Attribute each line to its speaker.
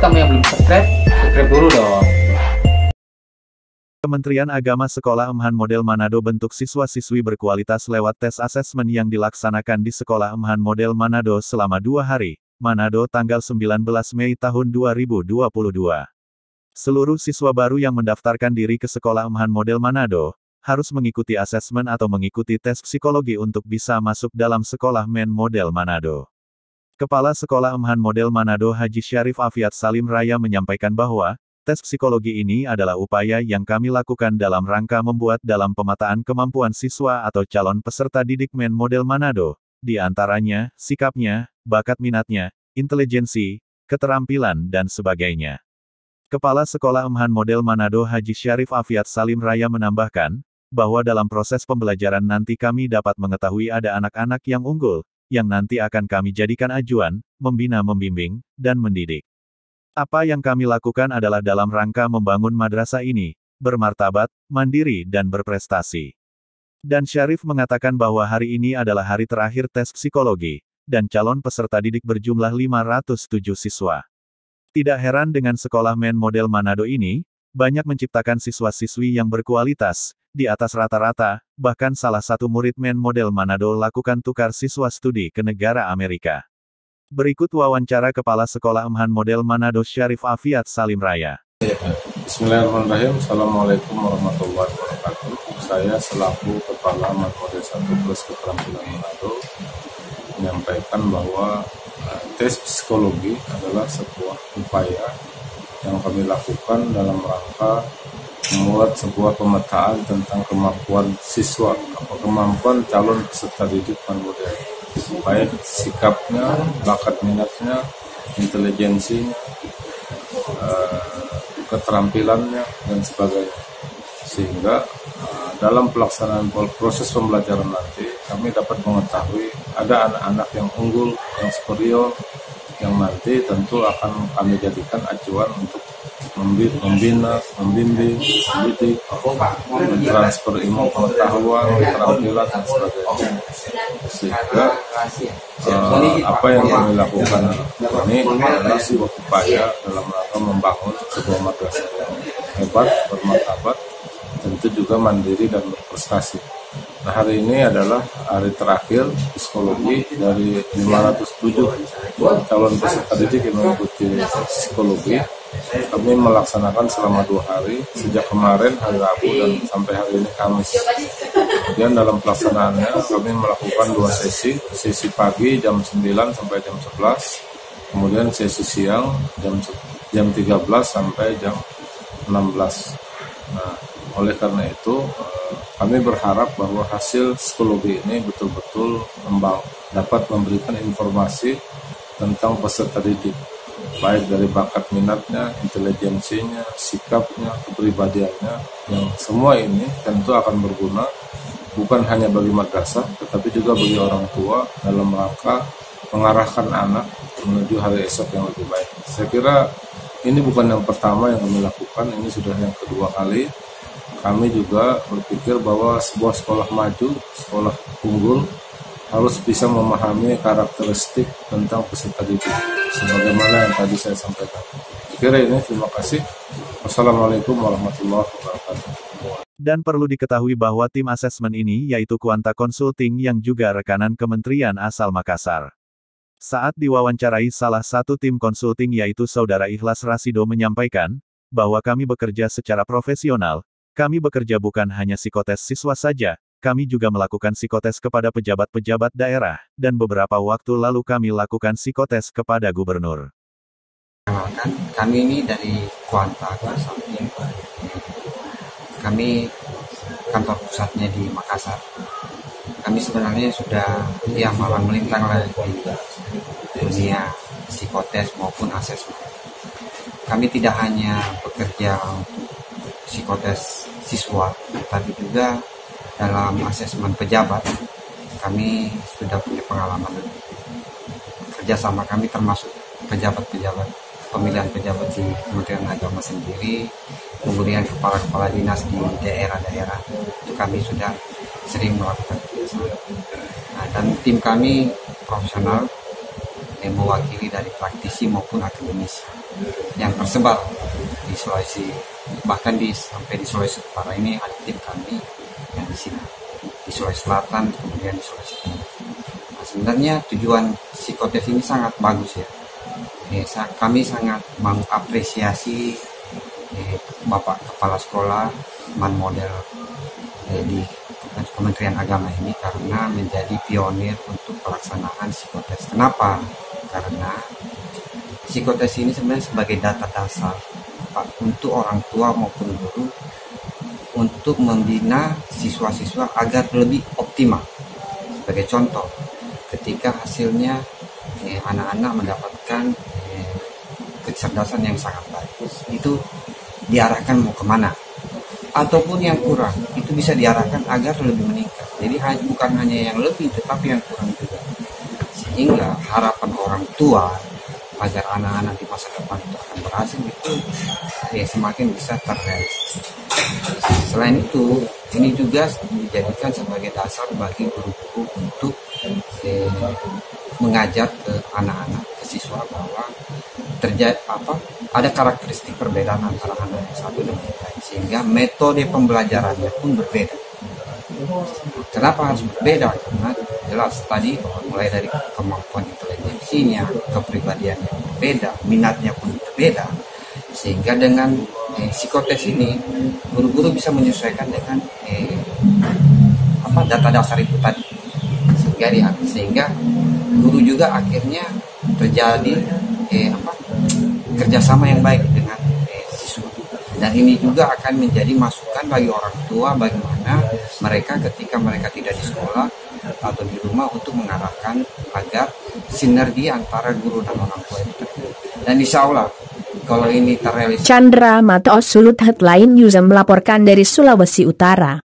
Speaker 1: kamu yang belum subscribe, subscribe dulu dong.
Speaker 2: Kementerian Agama Sekolah Emhan Model Manado bentuk siswa-siswi berkualitas lewat tes asesmen yang dilaksanakan di Sekolah Emhan Model Manado selama 2 hari, Manado tanggal 19 Mei tahun 2022. Seluruh siswa baru yang mendaftarkan diri ke Sekolah Emhan Model Manado, harus mengikuti asesmen atau mengikuti tes psikologi untuk bisa masuk dalam Sekolah Men Model Manado. Kepala Sekolah Emhan Model Manado Haji Syarif Afiat Salim Raya menyampaikan bahwa, tes psikologi ini adalah upaya yang kami lakukan dalam rangka membuat dalam pemetaan kemampuan siswa atau calon peserta didik Men Model Manado, di antaranya, sikapnya, bakat minatnya, intelijensi, keterampilan dan sebagainya. Kepala Sekolah Emhan Model Manado Haji Syarif Afiat Salim Raya menambahkan, bahwa dalam proses pembelajaran nanti kami dapat mengetahui ada anak-anak yang unggul, yang nanti akan kami jadikan ajuan, membina membimbing, dan mendidik. Apa yang kami lakukan adalah dalam rangka membangun madrasah ini, bermartabat, mandiri dan berprestasi. Dan Syarif mengatakan bahwa hari ini adalah hari terakhir tes psikologi, dan calon peserta didik berjumlah 507 siswa. Tidak heran dengan Sekolah Men Model Manado ini, banyak menciptakan siswa-siswi yang berkualitas, di atas rata-rata, bahkan salah satu murid Men Model Manado lakukan tukar siswa studi ke negara Amerika. Berikut wawancara Kepala Sekolah Emhan Model Manado Syarif Afiat Salim Raya.
Speaker 3: Bismillahirrahmanirrahim. Assalamualaikum warahmatullahi wabarakatuh. Saya selaku Kepala Model 1 Plus Keterampilan Manado menyampaikan bahwa tes psikologi adalah sebuah upaya yang kami lakukan dalam rangka membuat sebuah pemetaan tentang kemampuan siswa atau kemampuan calon peserta didik model, baik sikapnya, bakat minatnya, intelijensinya, keterampilannya, dan sebagainya. Sehingga dalam pelaksanaan proses pembelajaran nanti, kami dapat mengetahui ada anak-anak yang unggul, yang superior, yang nanti tentu akan kami jadikan acuan untuk membina, membimbing, mendidik, mentransfer ilmu pengetahuan, keterampilan, dan sebagainya. Sehingga apa yang kami lakukan ini adalah sebuah upaya dalam rangka membangun sebuah madrasah yang hebat, bermartabat, tentu juga mandiri dan berprestasi. Nah, hari ini adalah hari terakhir psikologi dari 507 calon peserta didik yang mengikuti psikologi. Kami melaksanakan selama 2 hari, sejak kemarin hari Rabu dan sampai hari ini Kamis. Kemudian dalam pelaksanaannya kami melakukan 2 sesi pagi jam 9 sampai jam 11, kemudian sesi siang jam 13 sampai jam 16. Nah, oleh karena itu kami berharap bahwa hasil psikologi ini betul-betul dapat memberikan informasi tentang peserta didik, baik dari bakat minatnya, intelijensinya, sikapnya, kepribadiannya, yang semua ini tentu akan berguna bukan hanya bagi madrasah, tetapi juga bagi orang tua dalam rangka mengarahkan anak menuju hari esok yang lebih baik. Saya kira ini bukan yang pertama yang kami lakukan, ini sudah yang kedua kali. Kami juga berpikir bahwa sebuah sekolah maju, sekolah unggul, harus bisa memahami karakteristik tentang peserta didik, sebagaimana yang tadi saya sampaikan. Kira ini, terima kasih. Wassalamualaikum warahmatullahi wabarakatuh.
Speaker 2: Dan perlu diketahui bahwa tim asesmen ini yaitu Quanta Consulting yang juga rekanan kementerian asal Makassar. Saat diwawancarai salah satu tim konsulting yaitu Saudara Ikhlas Rasido menyampaikan, bahwa kami bekerja secara profesional. Kami bekerja bukan hanya psikotes siswa saja, kami juga melakukan psikotes kepada pejabat-pejabat daerah, dan beberapa waktu lalu kami lakukan psikotes kepada gubernur.
Speaker 4: Kami ini dari Quanta Consulting. Kami kantor pusatnya di Makassar. Kami sebenarnya sudah malang melintang di dunia psikotes maupun asesmen. Kami tidak hanya bekerja psikotes siswa, tapi juga dalam asesmen pejabat. Kami sudah punya pengalaman kerjasama kami termasuk pejabat-pejabat, pemilihan pejabat di Kementerian Agama sendiri, kemudian kepala-kepala dinas di daerah-daerah, itu kami sudah sering melakukan kerjasama. Nah, dan tim kami profesional yang mewakili dari praktisi maupun akademisi. yang tersebar di Sulawesi, bahkan sampai di Sulawesi Utara ini ada tim kami yang di sini, di Sulawesi Selatan, kemudian di Sulawesi Tengah. Nah, sebenarnya tujuan psikotes ini sangat bagus ya. Kami sangat mengapresiasi Bapak Kepala Sekolah Man Model di Kementerian Agama ini karena menjadi pionir untuk pelaksanaan psikotes. Kenapa? Karena psikotes ini sebenarnya sebagai data dasar untuk orang tua maupun guru untuk membina siswa-siswa agar lebih optimal. Sebagai contoh, ketika hasilnya anak-anak mendapatkan kecerdasan yang sangat bagus, itu diarahkan mau kemana, ataupun yang kurang itu bisa diarahkan agar lebih meningkat. Jadi bukan hanya yang lebih tetapi yang kurang juga, sehingga harapan orang tua agar anak-anak di masa depan itu akan berhasil itu semakin bisa terrealisasi. Selain itu, ini juga dijadikan sebagai dasar bagi guru-guru untuk mengajar ke anak-anak, ke siswa bahwa ada karakteristik perbedaan antara anak yang satu dengan yang lain, sehingga metode pembelajarannya pun berbeda. Kenapa harus berbeda? Karena jelas tadi bahwa mulai dari kemampuan intelijensinya, kepribadiannya berbeda, minatnya pun berbeda, sehingga dengan psikotes ini guru-guru bisa menyesuaikan dengan data dasar itu tadi, sehingga guru juga akhirnya terjadi kerjasama yang baik dengan siswa. Dan ini juga akan menjadi masukan bagi orang tua bagaimana mereka ketika mereka tidak di sekolah atau di rumah untuk mengarahkan agar sinergi antara guru dan orang tua itu terjadi. Dan insya Allah kalau ini terrealisasi.
Speaker 5: Chandra Mato Sulut Headline News melaporkan dari Sulawesi Utara.